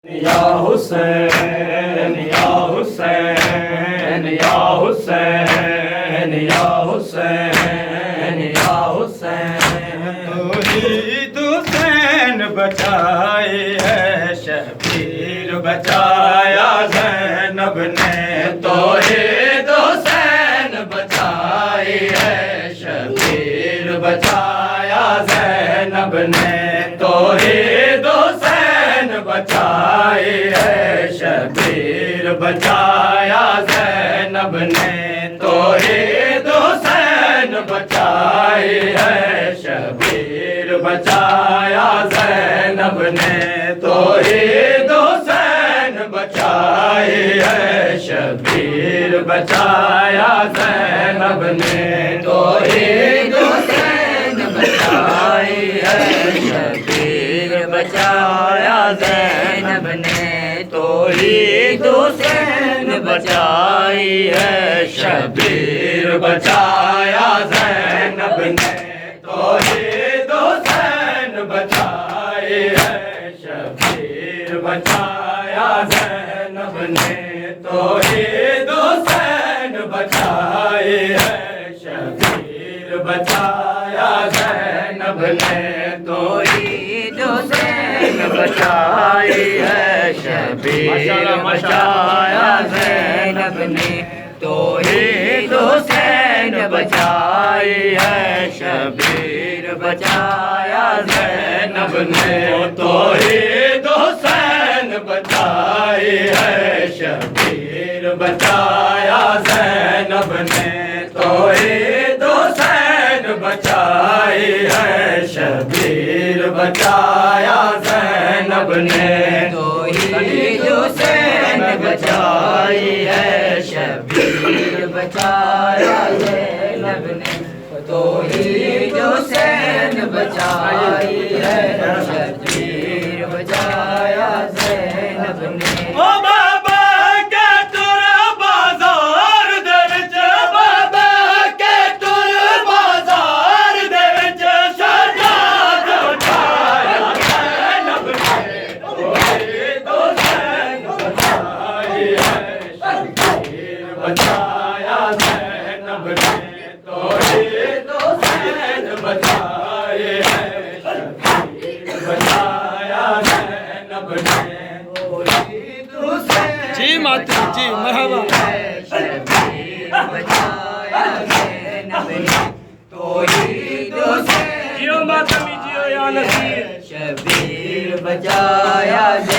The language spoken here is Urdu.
یا حسین یا حسین یا حسین یا حسین یا حسین توحید حسین بچائی ہے شبیر بچایا زینب نے توحید حسین بچائی ہے شبیر بچایا زینب نے توحید حسین بچائی ہے شبیر بچایا زینب نے توحید حسین بچائی ہے شبیر بچایا زینب نے توحید حسین بچائی ہے شبیر بچایا زینب نے توحید حسین بچائی ہے شبیر بچایا زینب نے توحید حسین بچائی ہے شبیر بچایا زینب نے توحید حسین بچائی ہے شبیر بچایا زینب نے توحید حسین بچائی ہے شبیر بچایا زینب نے توحید حسین بچائی ہے شبیر بچایا زینب نے توحید حسین بچائی ہے شبیر بچایا زینب نے توحید حسین بچائی ہے شبیر بچایا زینب نے توحید حسین بچائی ہے شبیر بچایا زینب نے توحید حسین بچائی ہے شبیر بچایا زینب نے توحید حسین بچائی ہے شبیر بچایا زینب نے بچایا زینب نے توحید حسین بچائی ہے شبیر بچایا زینب نے توحید حسین جی ماتری جی مرحبا شبیر بچایا زینب نے توحید حسین جیو ماتمی جیو یا نصیر شبیر بچایا